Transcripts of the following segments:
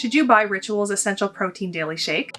Should you buy Ritual's Essential Protein Daily Shake?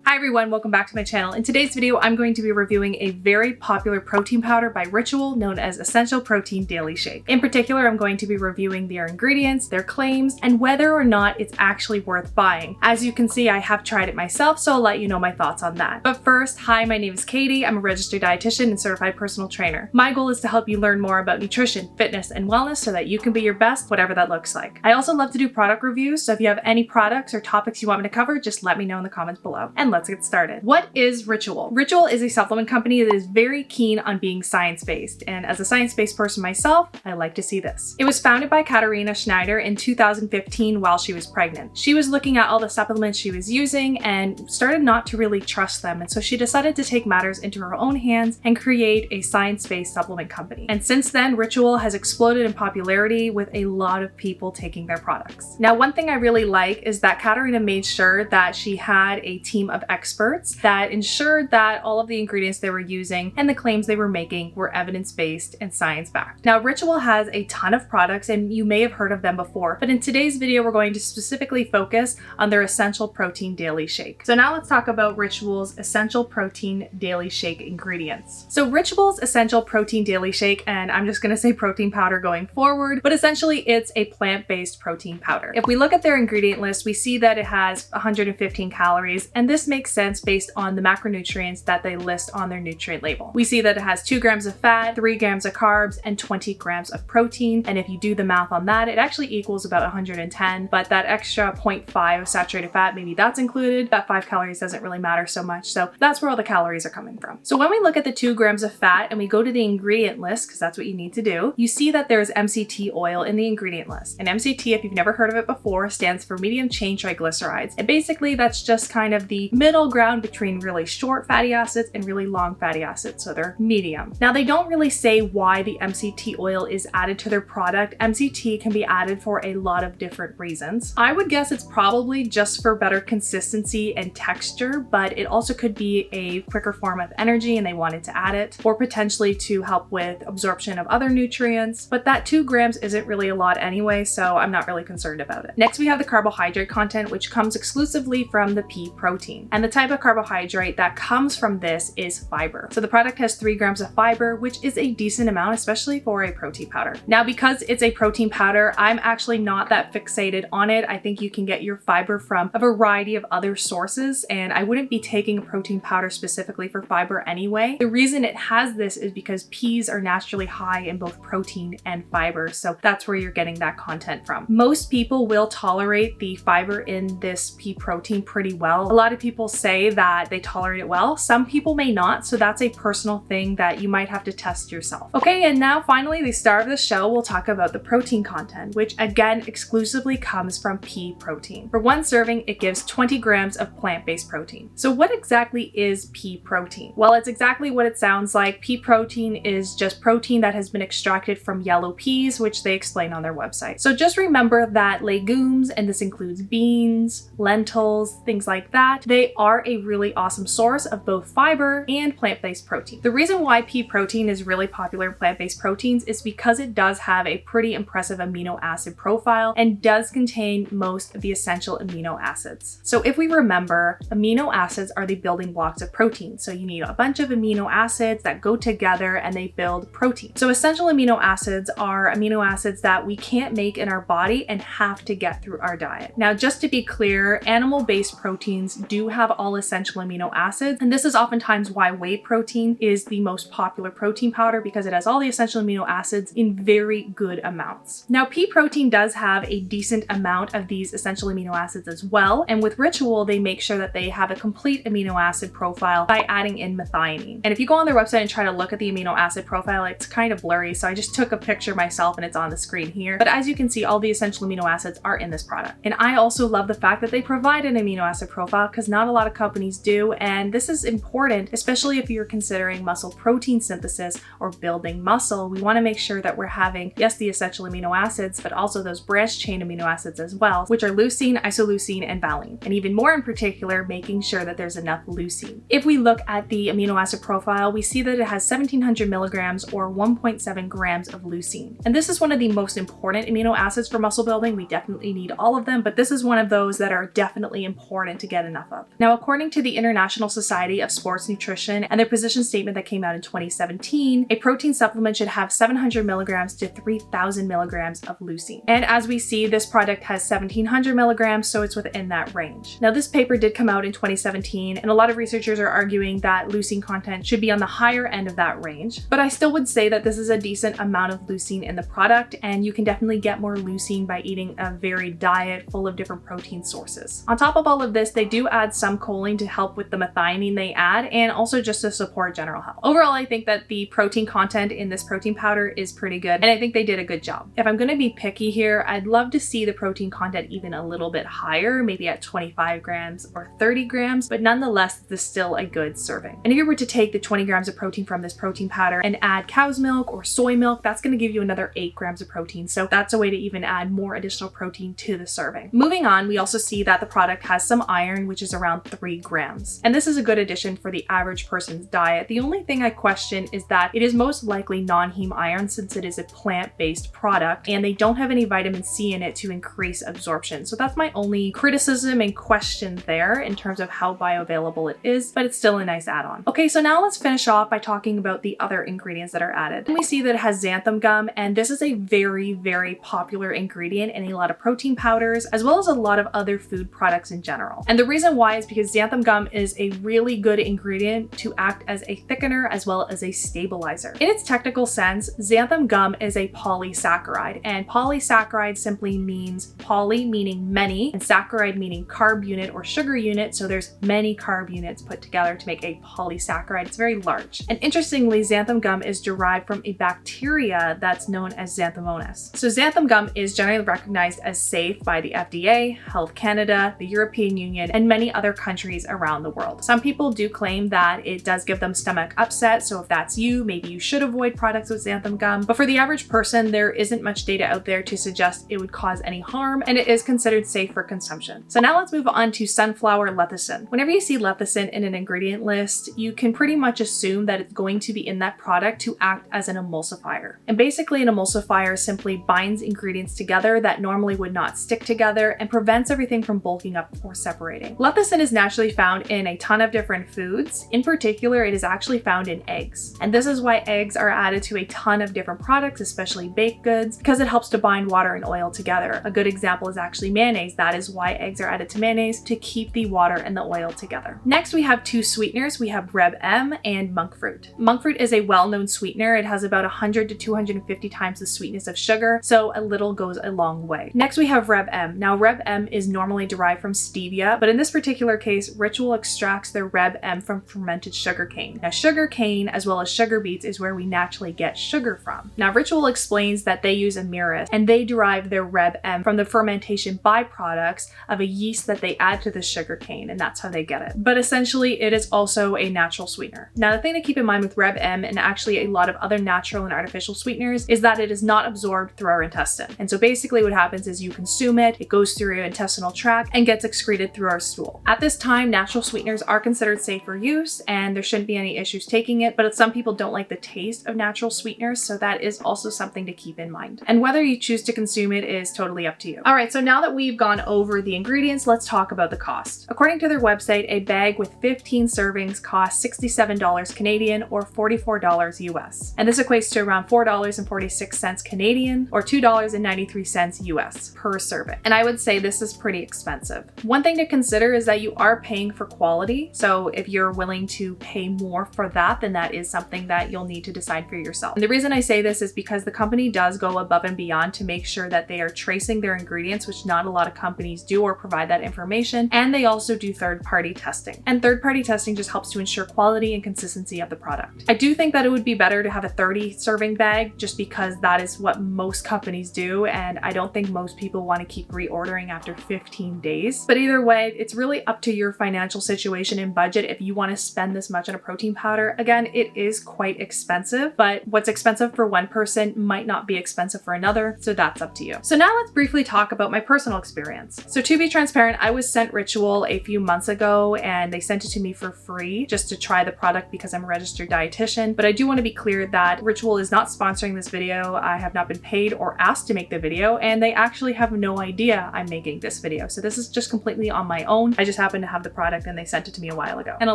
Hi everyone, welcome back to my channel. In today's video, I'm going to be reviewing a very popular protein powder by Ritual known as Essential Protein Daily Shake. In particular, I'm going to be reviewing their ingredients, their claims, and whether or not it's actually worth buying. As you can see, I have tried it myself, so I'll let you know my thoughts on that. But first, hi, my name is Katie. I'm a registered dietitian and certified personal trainer. My goal is to help you learn more about nutrition, fitness, and wellness so that you can be your best, whatever that looks like. I also love to do product reviews, so if you have any products or topics you want me to cover, just let me know in the comments below. And let's get started. What is Ritual? Ritual is a supplement company that is very keen on being science-based, and as a science-based person myself, I like to see this. It was founded by Katarina Schneider in 2015 while she was pregnant. She was looking at all the supplements she was using and started not to really trust them, and so she decided to take matters into her own hands and create a science-based supplement company. And since then, Ritual has exploded in popularity with a lot of people taking their products. Now, one thing I really like is that Katarina made sure that she had a team of experts that ensured that all of the ingredients they were using and the claims they were making were evidence-based and science-backed. Now, Ritual has a ton of products and you may have heard of them before, but in today's video, we're going to specifically focus on their Essential Protein Daily Shake. So now let's talk about Ritual's Essential Protein Daily Shake ingredients. So Ritual's Essential Protein Daily Shake, and I'm just gonna say protein powder going forward, but essentially it's a plant-based protein powder. If we look at their ingredient list, we see that it has 115 calories, and this makes sense based on the macronutrients that they list on their nutrient label. We see that it has 2 grams of fat, 3 grams of carbs, and 20 grams of protein. And if you do the math on that, it actually equals about 110, but that extra 0.5 of saturated fat, maybe that's included. That 5 calories doesn't really matter so much. So that's where all the calories are coming from. So when we look at the 2 grams of fat and we go to the ingredient list, because that's what you need to do, you see that there's MCT oil in the ingredient list. And MCT, if you've never heard of it before, stands for medium chain triglycerides. And basically that's just kind of the middle ground between really short fatty acids and really long fatty acids, so they're medium. Now, they don't really say why the MCT oil is added to their product. MCT can be added for a lot of different reasons. I would guess it's probably just for better consistency and texture, but it also could be a quicker form of energy and they wanted to add it, or potentially to help with absorption of other nutrients. But that 2 grams isn't really a lot anyway, so I'm not really concerned about it. Next, we have the carbohydrate content, which comes exclusively from the pea protein. And the type of carbohydrate that comes from this is fiber. So the product has 3 grams of fiber, which is a decent amount, especially for a protein powder. Now, because it's a protein powder, I'm actually not that fixated on it. I think you can get your fiber from a variety of other sources, and I wouldn't be taking a protein powder specifically for fiber anyway. The reason it has this is because peas are naturally high in both protein and fiber, so that's where you're getting that content from. Most people will tolerate the fiber in this pea protein pretty well. A lot of people say that they tolerate it well. Some people may not, so that's a personal thing that you might have to test yourself. Okay, and now finally, the star of the show, we'll talk about the protein content, which again exclusively comes from pea protein. For one serving, it gives 20 grams of plant-based protein. So what exactly is pea protein? Well, it's exactly what it sounds like. Pea protein is just protein that has been extracted from yellow peas, which they explain on their website. So just remember that legumes, and this includes beans, lentils, things like that, they are a really awesome source of both fiber and plant-based protein. The reason why pea protein is really popular in plant-based proteins is because it does have a pretty impressive amino acid profile and does contain most of the essential amino acids. So if we remember, amino acids are the building blocks of protein. So you need a bunch of amino acids that go together and they build protein. So essential amino acids are amino acids that we can't make in our body and have to get through our diet. Now, just to be clear, animal-based proteins do have all essential amino acids, and this is oftentimes why whey protein is the most popular protein powder, because it has all the essential amino acids in very good amounts. Now, pea protein does have a decent amount of these essential amino acids as well, and with Ritual, they make sure that they have a complete amino acid profile by adding in methionine. And if you go on their website and try to look at the amino acid profile, it's kind of blurry, so I just took a picture myself and it's on the screen here. But as you can see, all the essential amino acids are in this product. And I also love the fact that they provide an amino acid profile, because not a a lot of companies do, and this is important, especially if you're considering muscle protein synthesis or building muscle. We want to make sure that we're having, yes, the essential amino acids, but also those branched chain amino acids as well, which are leucine, isoleucine, and valine. And even more in particular, making sure that there's enough leucine. If we look at the amino acid profile, we see that it has 1700 milligrams or 1.7 grams of leucine. And this is one of the most important amino acids for muscle building. We definitely need all of them, but this is one of those that are definitely important to get enough of. Now, according to the International Society of Sports Nutrition and their position statement that came out in 2017, a protein supplement should have 700 milligrams to 3000 milligrams of leucine. And as we see, this product has 1700 milligrams, so it's within that range. Now, this paper did come out in 2017, and a lot of researchers are arguing that leucine content should be on the higher end of that range, but I still would say that this is a decent amount of leucine in the product, and you can definitely get more leucine by eating a varied diet full of different protein sources. On top of all of this, they do add some choline to help with the methionine they add, and also just to support general health. Overall, I think that the protein content in this protein powder is pretty good, and I think they did a good job. If I'm going to be picky here, I'd love to see the protein content even a little bit higher, maybe at 25 grams or 30 grams, but nonetheless, this is still a good serving. And if you were to take the 20 grams of protein from this protein powder and add cow's milk or soy milk, that's going to give you another 8 grams of protein. So that's a way to even add more additional protein to the serving. Moving on, we also see that the product has some iron, which is around 3 grams. And this is a good addition for the average person's diet. The only thing I question is that it is most likely non-heme iron since it is a plant-based product and they don't have any vitamin C in it to increase absorption. So that's my only criticism and question there in terms of how bioavailable it is, but it's still a nice add-on. Okay, so now let's finish off by talking about the other ingredients that are added. And we see that it has xanthan gum, and this is a very, very popular ingredient in a lot of protein powders, as well as a lot of other food products in general. And the reason why is because xanthan gum is a really good ingredient to act as a thickener as well as a stabilizer. In its technical sense, xanthan gum is a polysaccharide, and polysaccharide simply means poly meaning many, and saccharide meaning carb unit or sugar unit, so there's many carb units put together to make a polysaccharide. It's very large. And interestingly, xanthan gum is derived from a bacteria that's known as Xanthomonas. So xanthan gum is generally recognized as safe by the FDA, Health Canada, the European Union, and many other countries around the world. Some people do claim that it does give them stomach upset, so if that's you, maybe you should avoid products with xanthan gum. But for the average person, there isn't much data out there to suggest it would cause any harm, and it is considered safe for consumption. So now let's move on to sunflower lecithin. Whenever you see lecithin in an ingredient list, you can pretty much assume that it's going to be in that product to act as an emulsifier. And basically an emulsifier simply binds ingredients together that normally would not stick together and prevents everything from bulking up or separating. Lecithin is naturally found in a ton of different foods. In particular, it is actually found in eggs. And this is why eggs are added to a ton of different products, especially baked goods, because it helps to bind water and oil together. A good example is actually mayonnaise. That is why eggs are added to mayonnaise, to keep the water and the oil together. Next, we have 2 sweeteners. We have Reb M and monk fruit. Monk fruit is a well-known sweetener. It has about 100 to 250 times the sweetness of sugar, so a little goes a long way. Next, we have Reb M. Now, Reb M is normally derived from stevia, but in this particular case, Ritual extracts their Reb M from fermented sugar cane. Now, sugar cane, as well as sugar beets, is where we naturally get sugar from. Now, Ritual explains that they use amyris, and they derive their Reb M from the fermentation byproducts of a yeast that they add to the sugar cane, and that's how they get it. But essentially, it is also a natural sweetener. Now, the thing to keep in mind with Reb M and actually a lot of other natural and artificial sweeteners is that it is not absorbed through our intestine. And so basically what happens is you consume it, it goes through your intestinal tract and gets excreted through our stool. At this time, natural sweeteners are considered safe for use and there shouldn't be any issues taking it, but some people don't like the taste of natural sweeteners, so that is also something to keep in mind. And whether you choose to consume it is totally up to you. All right, so now that we've gone over the ingredients, let's talk about the cost. According to their website, a bag with 15 servings costs $67 Canadian or $44 US. And this equates to around $4.46 Canadian or $2.93 US per serving. And I would say this is pretty expensive. One thing to consider is that you are paying for quality. So if you're willing to pay more for that, then that is something that you'll need to decide for yourself. And the reason I say this is because the company does go above and beyond to make sure that they are tracing their ingredients, which not a lot of companies do or provide that information. And they also do third-party testing. And third-party testing just helps to ensure quality and consistency of the product. I do think that it would be better to have a 30 serving bag just because that is what most companies do. And I don't think most people want to keep reordering after 15 days. But either way, it's really up up to your financial situation and budget if you want to spend this much on a protein powder. Again, it is quite expensive, but what's expensive for one person might not be expensive for another, so that's up to you. So now let's briefly talk about my personal experience. So to be transparent, I was sent Ritual a few months ago and they sent it to me for free just to try the product because I'm a registered dietitian. But I do want to be clear that Ritual is not sponsoring this video. I have not been paid or asked to make the video, and they actually have no idea I'm making this video. So this is just completely on my own. I just happen to have the product and they sent it to me a while ago. And a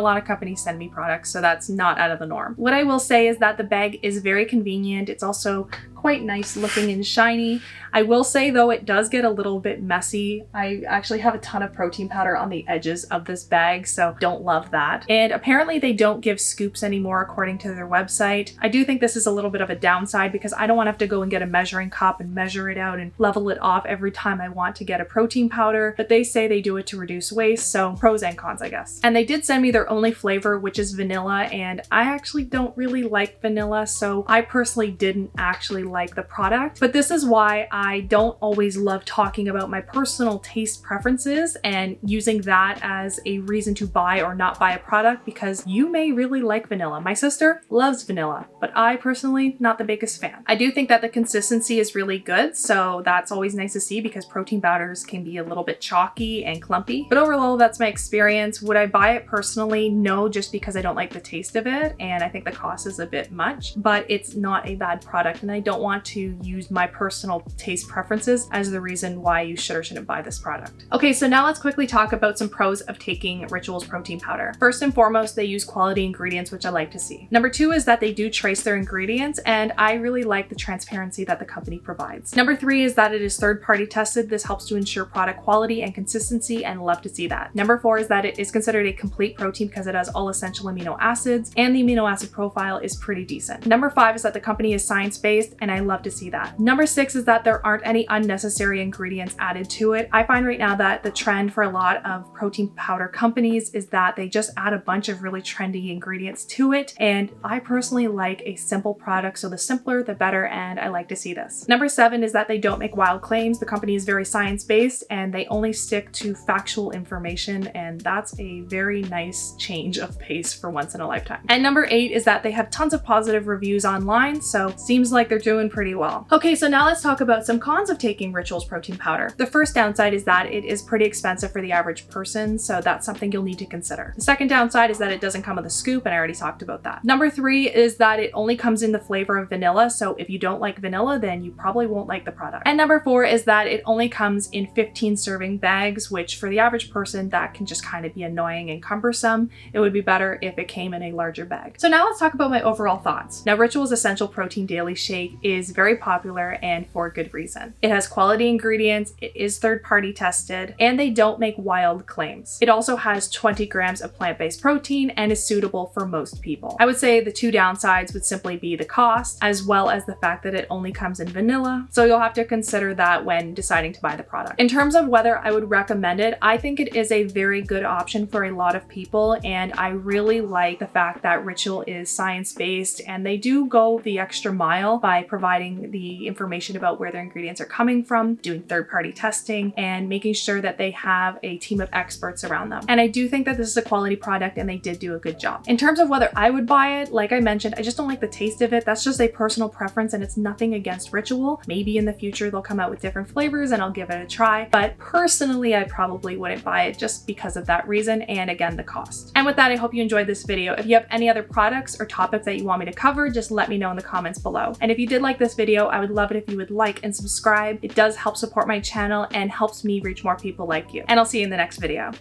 lot of companies send me products, so that's not out of the norm. What I will say is that the bag is very convenient. It's also quite nice looking and shiny. I will say though, it does get a little bit messy. I actually have a ton of protein powder on the edges of this bag, so don't love that. And apparently they don't give scoops anymore according to their website. I do think this is a little bit of a downside because I don't want to have to go and get a measuring cup and measure it out and level it off every time I want to get a protein powder, but they say they do it to reduce waste, so pros and cons, I guess. And they did send me their only flavor, which is vanilla, and I actually don't really like vanilla, so I personally didn't actually like the product. But this is why I don't always love talking about my personal taste preferences and using that as a reason to buy or not buy a product, because you may really like vanilla. My sister loves vanilla, but I personally not the biggest fan. I do think that the consistency is really good, so that's always nice to see because protein powders can be a little bit chalky and clumpy. But overall, that's my experience. Would I buy it personally? No, just because I don't like the taste of it and I think the cost is a bit much, but it's not a bad product and I don't want to use my personal taste preferences as the reason why you should or shouldn't buy this product. Okay, so now let's quickly talk about some pros of taking Ritual's protein powder. First and foremost, they use quality ingredients, which I like to see. Number two is that they do trace their ingredients, and I really like the transparency that the company provides. Number three is that it is third-party tested. This helps to ensure product quality and consistency, and love to see that. Number four is that it is considered a complete protein because it has all essential amino acids, and the amino acid profile is pretty decent. Number five is that the company is science-based, and I love to see that. Number six is that there aren't any unnecessary ingredients added to it. I find right now that the trend for a lot of protein powder companies is that they just add a bunch of really trendy ingredients to it, and I personally like a simple product, so the simpler the better, and I like to see this. Number seven is that they don't make wild claims. The company is very science-based and they only stick to factual information, and that's a very nice change of pace for once in a lifetime. And number eight is that they have tons of positive reviews online, so seems like they're doing pretty well. Okay, so now let's talk about some cons of taking Ritual's protein powder. The first downside is that it is pretty expensive for the average person, so that's something you'll need to consider. The second downside is that it doesn't come with a scoop, and I already talked about that. Number three is that it only comes in the flavor of vanilla, so if you don't like vanilla, then you probably won't like the product. And number four is that it only comes in 15 serving bags, which for the average person, that can just kind of be annoying and cumbersome. It would be better if it came in a larger bag. So now let's talk about my overall thoughts. Now, Ritual's Essential Protein Daily Shake is very popular and for good reason. It has quality ingredients, it is third-party tested, and they don't make wild claims. It also has 20 grams of plant-based protein and is suitable for most people. I would say the two downsides would simply be the cost, as well as the fact that it only comes in vanilla, so you'll have to consider that when deciding to buy the product. In terms of whether I would recommend it, I think it is a very good option for a lot of people, and I really like the fact that Ritual is science-based and they do go the extra mile by providing the information about where their ingredients are coming from, doing third-party testing, and making sure that they have a team of experts around them. And I do think that this is a quality product and they did do a good job. In terms of whether I would buy it, like I mentioned, I just don't like the taste of it. That's just a personal preference and it's nothing against Ritual. Maybe in the future they'll come out with different flavors and I'll give it a try, but personally I probably wouldn't buy it just because of that reason and again the cost. And with that, I hope you enjoyed this video. If you have any other products or topics that you want me to cover, just let me know in the comments below. And if you did like this video, I would love it if you would like and subscribe. It does help support my channel and helps me reach more people like you. And I'll see you in the next video.